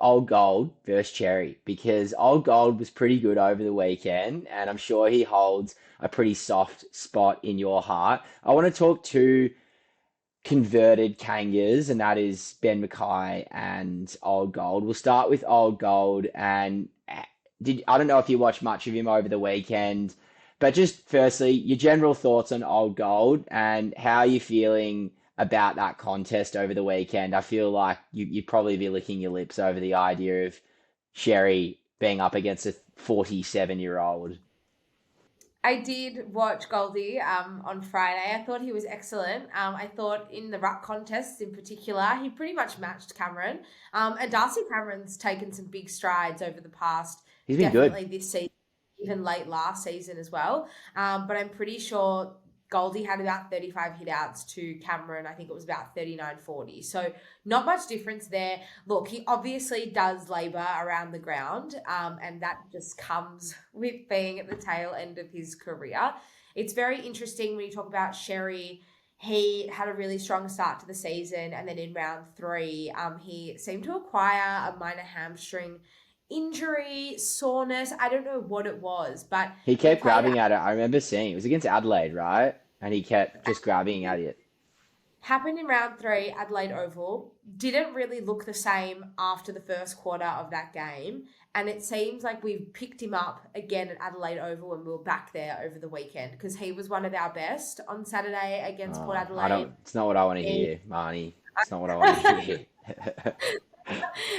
Old Gold versus Cherry because Old Gold was pretty good over the weekend, and I'm sure he holds a pretty soft spot in your heart. I want to talk to converted Kangas, and that is Ben Mackay and Old Gold. We'll start with Old Gold, and I don't know if you watched much of him over the weekend, but just firstly, your general thoughts on Old Gold and how are you feeling about that contest over the weekend? I feel like you'd probably be licking your lips over the idea of Sherry being up against a 47-year-old. I did watch Goldie on Friday. I thought he was excellent. I thought in the ruck contests in particular, he pretty much matched Cameron. And Darcy Cameron's taken some big strides over the past, He's been definitely good. this season, even late last season as well. But I'm pretty sure Goldie had about 35 hitouts to Cameron. I think it was about 39-40. So not much difference there. Look, he obviously does labour around the ground, and that just comes with being at the tail end of his career. It's very interesting when you talk about Sherry. He had a really strong start to the season, and then in round 3, he seemed to acquire a minor hamstring injury, soreness. I don't know what it was, but He he kept played grabbing at it. I remember seeing it was against Adelaide, right? And he kept just grabbing at it. happened in round 3, Adelaide Oval. Didn't really look the same after the first quarter of that game. And it seems like we've picked him up again at Adelaide Oval and we were back there over the weekend because he was one of our best on Saturday against Port Adelaide. It's not what I want to hear, Marnie. It's not what I want to hear.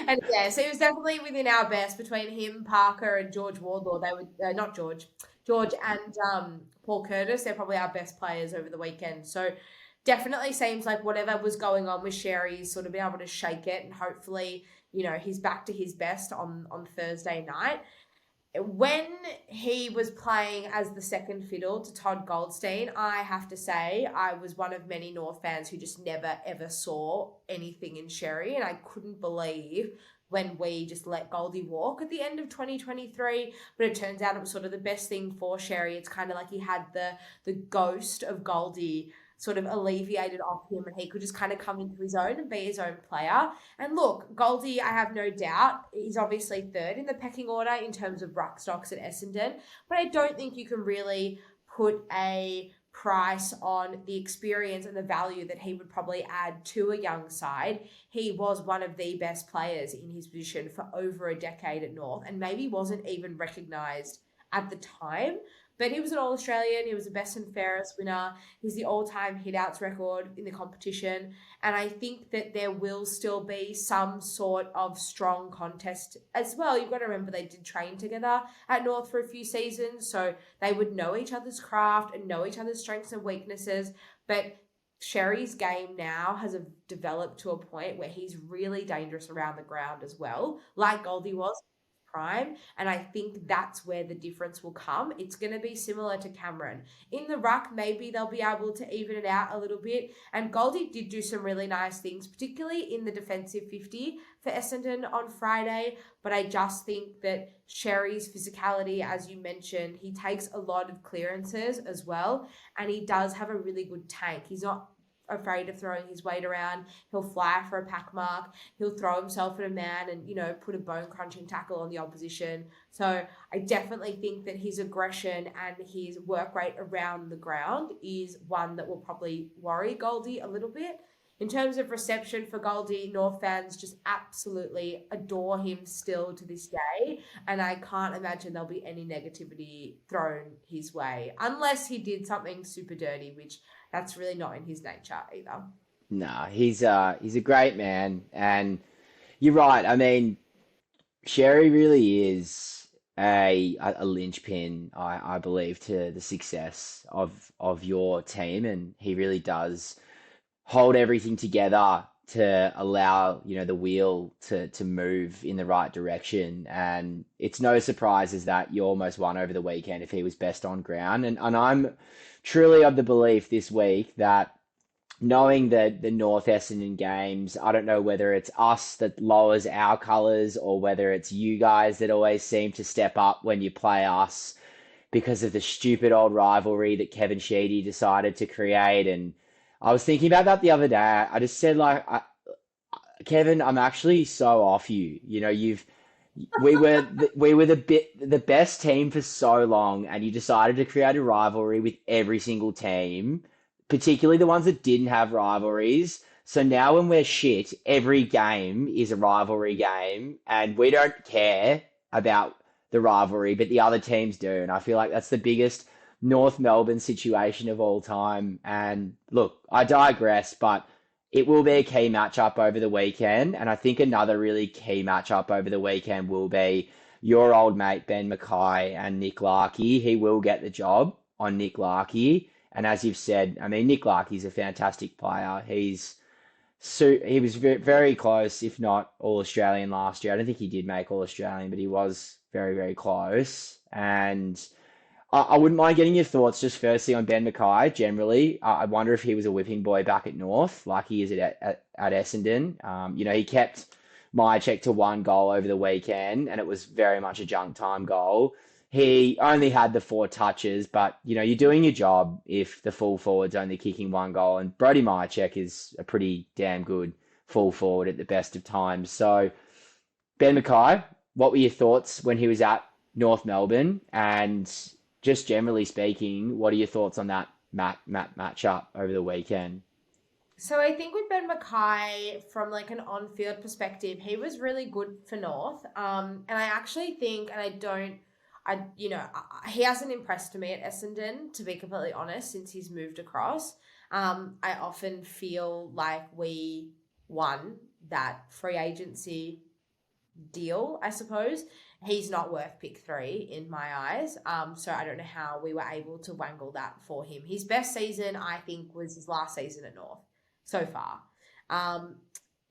And yeah, so he was definitely within our best between him, Parker, and George Wardlaw. They were not George and Paul Curtis. They're probably our best players over the weekend. So definitely seems like whatever was going on with Sherry's sort of been able to shake it, and hopefully, he's back to his best on Thursday night. When he was playing as the second fiddle to Todd Goldstein, I have to say I was one of many North fans who just never, ever saw anything in Sherry, and I couldn't believe when we just let Goldie walk at the end of 2023, but it turns out it was sort of the best thing for Sherry. It's kind of like he had the ghost of Goldie sort of alleviated off him, and he could just kind of come into his own and be his own player. And look, Goldie, I have no doubt, he's obviously third in the pecking order in terms of ruck stocks at Essendon, but I don't think you can really put a price on the experience and the value that he would probably add to a young side. He was one of the best players in his position for over a decade at North, and maybe wasn't even recognised at the time. But he was an All-Australian. He was the best and fairest winner. He's the all-time hit-outs record in the competition. And I think that there will still be some sort of strong contest as well. You've got to remember they did train together at North for a few seasons, so they would know each other's craft and know each other's strengths and weaknesses. But Sherry's game now has developed to a point where he's really dangerous around the ground as well, like Goldie was prime, and I think that's where the difference will come. It's going to be similar to Cameron. In the ruck, maybe they'll be able to even it out a little bit, and Goldie did do some really nice things, particularly in the defensive 50 for Essendon on Friday, but I just think that Sherry's physicality, as you mentioned, he takes a lot of clearances as well, and he does have a really good tank. He's not afraid of throwing his weight around. He'll fly for a pack mark. He'll throw himself at a man and, put a bone crunching tackle on the opposition. So I definitely think that his aggression and his work rate around the ground is one that will probably worry Goldie a little bit. in terms of reception for Goldie, North fans just absolutely adore him still to this day. And I can't imagine there'll be any negativity thrown his way unless he did something super dirty, which that's really not in his nature either. Nah, he's a great man, and you're right. I mean, Sherry really is a linchpin, I believe, to the success of your team, and he really does hold everything together to allow, the wheel to move in the right direction. And it's no surprises that you almost won over the weekend if he was best on ground. And I'm truly of the belief this week that knowing that the North Essendon games, I don't know whether it's us that lowers our colours or whether it's you guys that always seem to step up when you play us because of the stupid old rivalry that Kevin Sheedy decided to create. And I was thinking about that the other day. I just said, Kevin, I'm actually so off you. We were the best team for so long, and you decided to create a rivalry with every single team, particularly the ones that didn't have rivalries. So now when we're shit, every game is a rivalry game, and we don't care about the rivalry, but the other teams do. And I feel like that's the biggest North Melbourne situation of all time. And look, I digress, but it will be a key matchup over the weekend. And I think another really key matchup over the weekend will be your old mate, Ben Mackay, and Nick Larkey. He will get the job on Nick Larkey. And as you've said, I mean, Nick Larkey's a fantastic player. He was very close, if not All-Australian last year. I don't think he did make All-Australian, but he was very, very close. And I wouldn't mind getting your thoughts just firstly on Ben Mackay generally. I wonder if he was a whipping boy back at North like he is at Essendon. He kept Myercheck to 1 goal over the weekend, and it was very much a junk time goal. He only had the 4 touches, but, you're doing your job if the full forward's only kicking 1 goal. And Brody Myercheck is a pretty damn good full forward at the best of times. So, Ben Mackay, what were your thoughts when he was at North Melbourne? And just generally speaking, what are your thoughts on that matchup over the weekend? So I think with Ben Mackay, from an on-field perspective, he was really good for North. And I actually think, he hasn't impressed me at Essendon, to be completely honest, since he's moved across. I often feel like we won that free agency deal, I suppose. He's not worth pick 3 in my eyes. So I don't know how we were able to wangle that for him. His best season, I think, was his last season at North so far.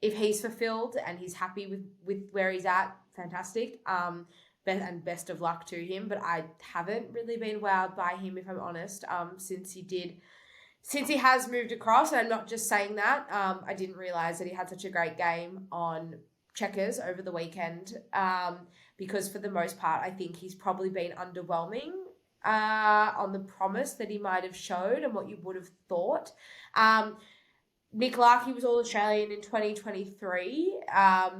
If he's fulfilled and he's happy with where he's at, fantastic. And best of luck to him. But I haven't really been wowed by him, if I'm honest, since he has moved across. And I'm not just saying that. I didn't realise that he had such a great game on Checkers over the weekend, because for the most part, I think he's probably been underwhelming on the promise that he might have showed and what you would have thought. Nick Larkey was All-Australian in 2023.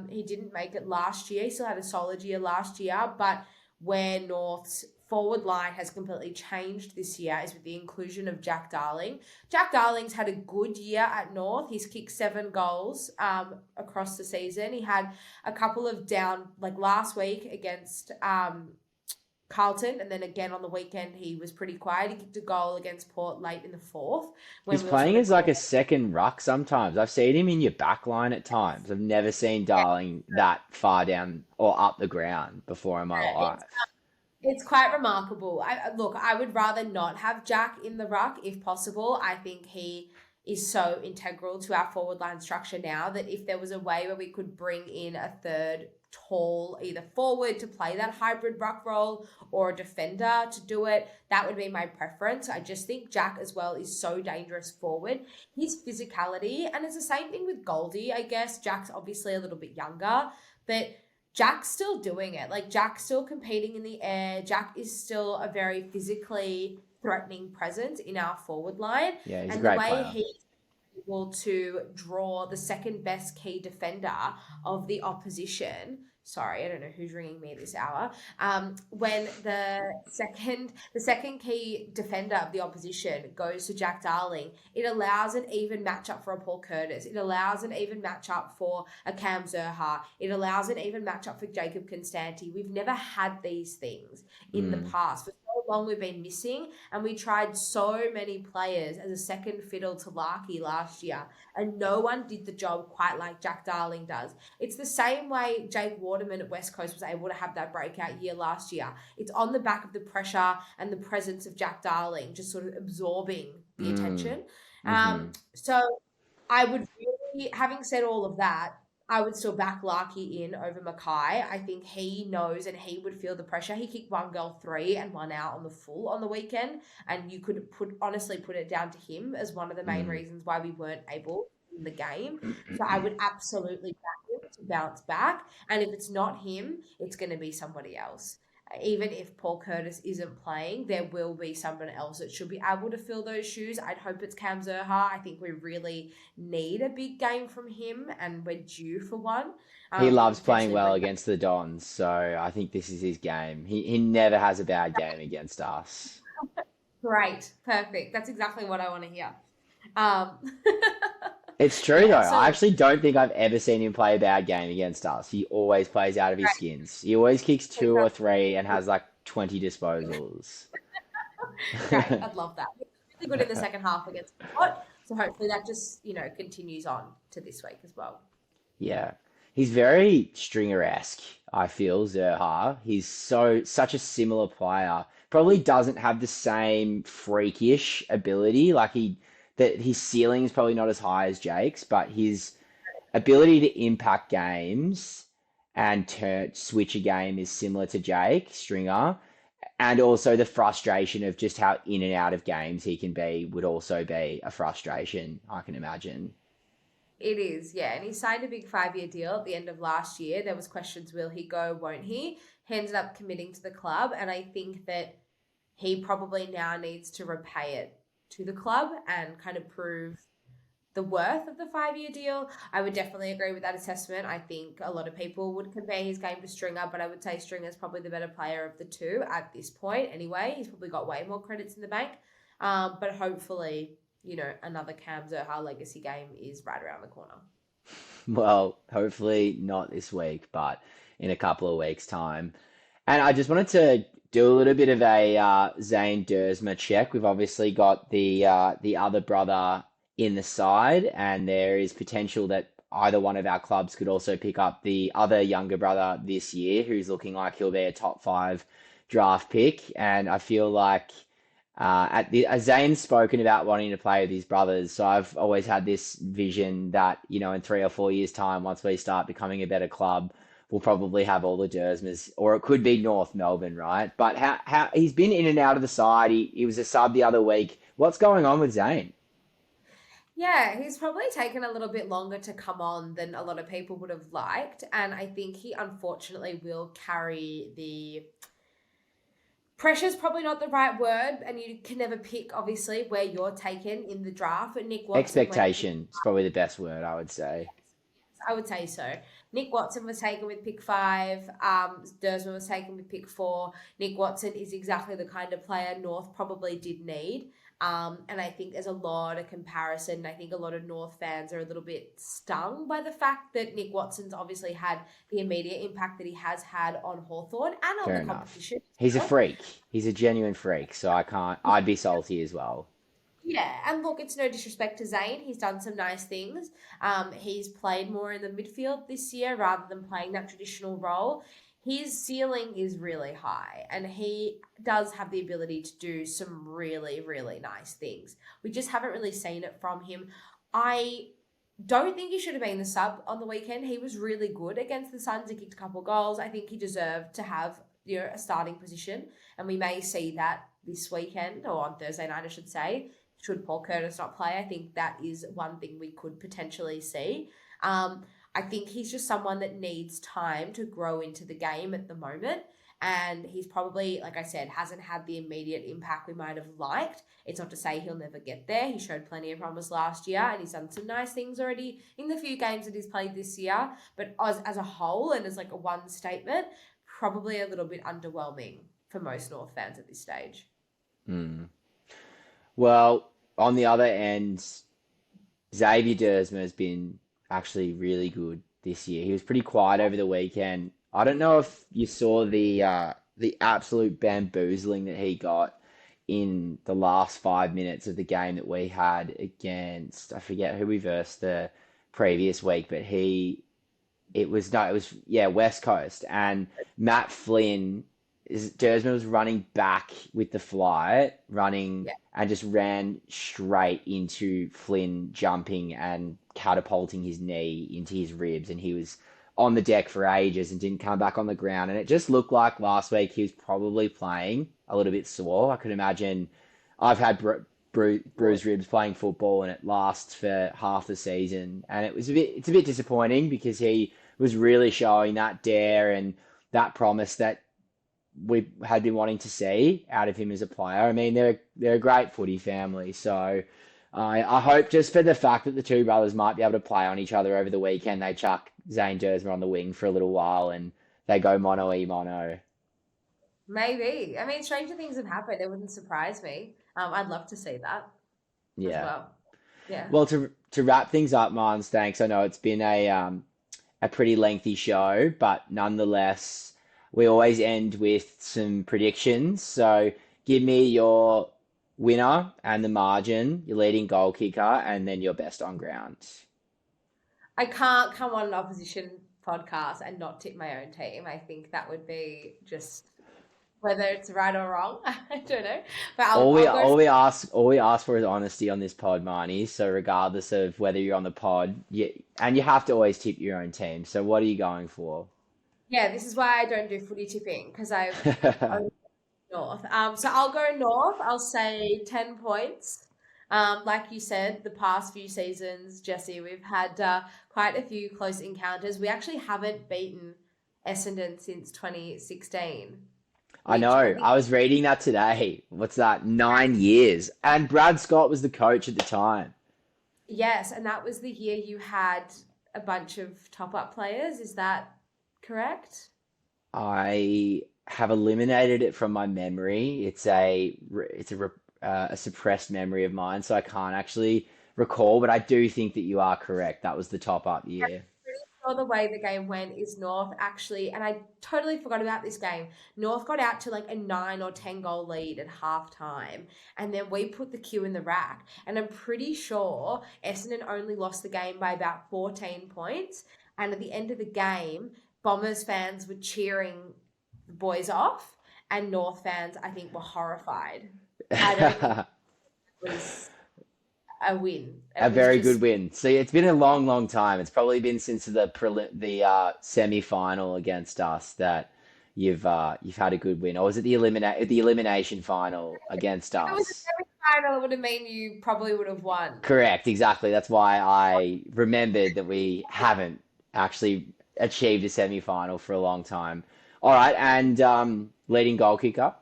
He didn't make it last year. He still had a solid year last year, but where North's forward line has completely changed this year is with the inclusion of Jack Darling. Jack Darling's had a good year at North. He's kicked 7 goals across the season. He had a couple of down, last week against Carlton, and then again on the weekend he was pretty quiet. He kicked a goal against Port late in the 4th. He's playing as a second ruck sometimes. I've seen him in your back line at times. I've never seen Darling that far down or up the ground before in my life. It's quite remarkable. I would rather not have Jack in the ruck if possible. I think he is so integral to our forward line structure now that if there was a way where we could bring in a third tall either forward to play that hybrid ruck role or a defender to do it, that would be my preference. I just think Jack as well is so dangerous forward. His physicality, and it's the same thing with Goldie, I guess. Jack's obviously a little bit younger, but Jack's still doing it. Jack's still competing in the air. Jack is still a very physically threatening presence in our forward line. Yeah, he's and a great the way player. he's able to draw the second best key defender of the opposition Sorry, I don't know who's ringing me at this hour. When the second key defender of the opposition goes to Jack Darling, it allows an even matchup for a Paul Curtis. It allows an even matchup for a Cam Zerha. It allows an even matchup for Jacob Constanti. We've never had these things in the past. For so long we've been missing, and we tried so many players as a second fiddle to Larky last year, and no one did the job quite like Jack Darling does. It's the same way Jake Waterman at West Coast was able to have that breakout year last year. It's on the back of the pressure and the presence of Jack Darling just sort of absorbing the attention. So I would really, having said all of that, I would still back Larky in over Mackay. I think he knows and he would feel the pressure. He kicked one goal 3 and 1 out on the full on the weekend, and you could honestly put it down to him as one of the main reasons why we weren't able in the game. So I would absolutely back him to bounce back. And if it's not him, it's going to be somebody else. Even if Paul Curtis isn't playing, there will be someone else that should be able to fill those shoes. I'd hope it's Cam Zerha. I think we really need a big game from him, and we're due for one. He loves playing well against the Dons, so I think this is his game. He never has a bad game against us. Great. Perfect. That's exactly what I want to hear. It's true, though. I actually don't think I've ever seen him play a bad game against us. He always plays out of his skins. He always kicks 2 or 3 and has like 20 disposals. Great. I'd love that. Really good in the second half against Scott. So hopefully that just, continues on to this week as well. Yeah. He's very Stringer-esque, I feel, Zerha. He's such a similar player. Probably doesn't have the same freakish ability. That his ceiling is probably not as high as Jake's, but his ability to impact games and switch a game is similar to Jake Stringer. And also the frustration of just how in and out of games he can be would also be a frustration, I can imagine. It is, yeah. And he signed a big 5-year deal at the end of last year. There was questions, will he go, won't he? He ended up committing to the club, and I think that he probably now needs to repay it to the club and kind of prove the worth of the 5-year deal. I would definitely agree with that assessment. I think a lot of people would compare his game to Stringer, but I would say Stringer's probably the better player of the two at this point anyway. He's probably got way more credits in the bank. But hopefully, another Cam Zerha legacy game is right around the corner. Well, hopefully not this week, but in a couple of weeks' time. And I just wanted to do a little bit of a Zane Dersma check. We've obviously got the other brother in the side, and there is potential that either one of our clubs could also pick up the other younger brother this year, who's looking like he'll be a top 5 draft pick. And I feel like Zane's spoken about wanting to play with his brothers, so I've always had this vision that in 3 or 4 years' time, once we start becoming a better club, we'll probably have all the Dersmas, or it could be North Melbourne, right? But how he's been in and out of the side. He was a sub the other week. What's going on with Zane? Yeah, he's probably taken a little bit longer to come on than a lot of people would have liked. And I think he unfortunately will carry the... Pressure's probably not the right word, and you can never pick, obviously, where you're taken in the draft. But Nick Watson... Expectation is probably the best word, I would say. I would say so. Nick Watson was taken with pick 5. Dersma was taken with pick 4. Nick Watson is exactly the kind of player North probably did need. And I think there's a lot of comparison. I think a lot of North fans are a little bit stung by the fact that Nick Watson's obviously had the immediate impact that he has had on Hawthorn and on the competition. He's a freak. He's a genuine freak. So I'd be salty as well. Yeah, and look, it's no disrespect to Zane. He's done some nice things. He's played more in the midfield this year rather than playing that traditional role. His ceiling is really high, and he does have the ability to do some really, really nice things. We just haven't really seen it from him. I don't think he should have been the sub on the weekend. He was really good against the Suns. He kicked a couple of goals. I think he deserved to have a starting position, and we may see that this weekend, or on Thursday night, I should say. Should Paul Curtis not play, I think that is one thing we could potentially see. I think he's just someone that needs time to grow into the game at the moment. And he's probably, like I said, hasn't had the immediate impact we might have liked. It's not to say he'll never get there. He showed plenty of promise last year, and he's done some nice things already in the few games that he's played this year. But as a whole and as like a one statement, probably a little bit underwhelming for most North fans at this stage. Well, on the other end, Xavier Dersma has been actually really good this year. He was pretty quiet over the weekend. I don't know if you saw the absolute bamboozling that he got in the last 5 minutes of the game that we had against, I forget who we versed the previous week, but West Coast, and Matt Flynn Dersma was running back with the fly, and just ran straight into Flynn jumping and catapulting his knee into his ribs, and he was on the deck for ages and didn't come back on the ground. And it just looked like last week he was probably playing a little bit sore. I could imagine. I've had bruised ribs playing football, and it lasts for half the season, and it's a bit disappointing because he was really showing that dare and that promise that we had been wanting to see out of him as a player. I mean, they're a great footy family, so I hope, just for the fact that the two brothers might be able to play on each other over the weekend, they chuck Zane Dersma on the wing for a little while and they go mono-e-mono. Maybe. I mean, stranger things have happened. It wouldn't surprise me. I'd love to see that as well. Yeah. Well, to wrap things up, Mons, thanks. I know it's been a pretty lengthy show, but nonetheless, we always end with some predictions. So give me your winner and the margin, your leading goal kicker, and then your best on ground. I can't come on an opposition podcast and not tip my own team. I think that would be just, whether it's right or wrong, I don't know. But all we ask for is honesty on this pod, Marnie. So regardless of whether you're on the pod, you have to always tip your own team. So what are you going for? Yeah, this is why I don't do footy tipping, because I've North. So I'll go North. I'll say 10 points. Like you said, the past few seasons, Jesse, we've had quite a few close encounters. We actually haven't beaten Essendon since 2016. I know. I was reading that today. What's that? 9 years. And Brad Scott was the coach at the time. Yes, and that was the year you had a bunch of top-up players. Is that correct? I have eliminated it from my memory. It's a suppressed memory of mine, so I can't actually recall. But I do think that you are correct. That was the top-up year. I'm pretty sure the way the game went is North actually, and I totally forgot about this game. North got out to like a 9 or 10 goal lead at halftime, and then we put the cue in the rack. And I'm pretty sure Essendon only lost the game by about 14 points. And at the end of the game, Bombers fans were cheering the boys off, and North fans, I think, were horrified. I don't think it was a win. A very good win. See, it's been a long, long time. It's probably been since the semi-final against us that you've had a good win. Or was it the elimination final against us? If it was a semi-final, it would have meant you probably would have won. Correct, exactly. That's why I remembered that we haven't actually achieved a semi-final for a long time. All right, and leading goal kicker?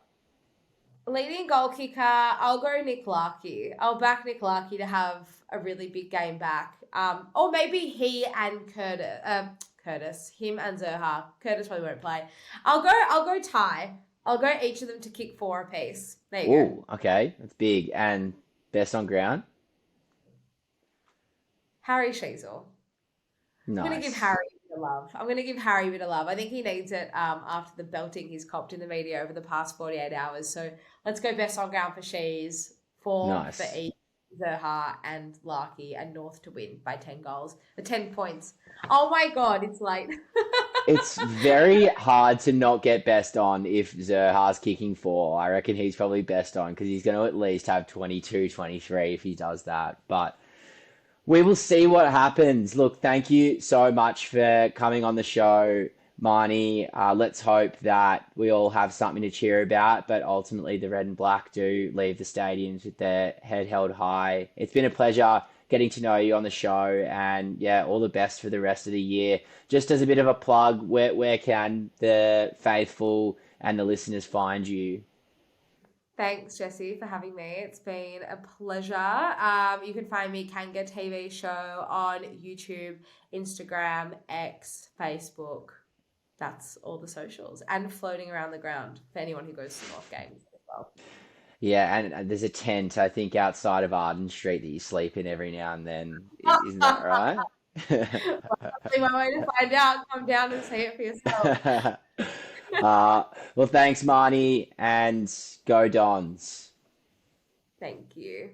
Leading goal kicker, I'll go Nick Larkey. I'll back Nick Larkey to have a really big game back. Or maybe he and Curtis, him and Zerha. Curtis probably won't play. I'll go tie. I'll go each of them to kick 4 apiece. There you go. Okay, that's big. And best on ground? Harry Sheasel. Nice. I'm going to give Harry a bit of love. I think he needs it after the belting he's copped in the media over the past 48 hours. So let's go best on ground for Shees, 4 for each, Zerha and Larkey, and North to win by 10 goals. 10 points. Oh my God, it's late. It's very hard to not get best on if Zerha's kicking 4. I reckon he's probably best on because he's going to at least have 22, 23 if he does that. But we will see what happens. Look, thank you so much for coming on the show, Marnie. Let's hope that we all have something to cheer about, but ultimately the Red and Black do leave the stadiums with their head held high. It's been a pleasure getting to know you on the show, and yeah, all the best for the rest of the year. Just as a bit of a plug, where can the faithful and the listeners find you? Thanks, Jesse, for having me. It's been a pleasure. You can find me Kanga TV show on YouTube, Instagram, X, Facebook. That's all the socials, and floating around the ground for anyone who goes to North games as well. Yeah, and there's a tent, I think, outside of Arden Street that you sleep in every now and then. Isn't that right? Well, my way to find out. Come down and see it for yourself. Well, thanks, Marnie, and go Dons. Thank you.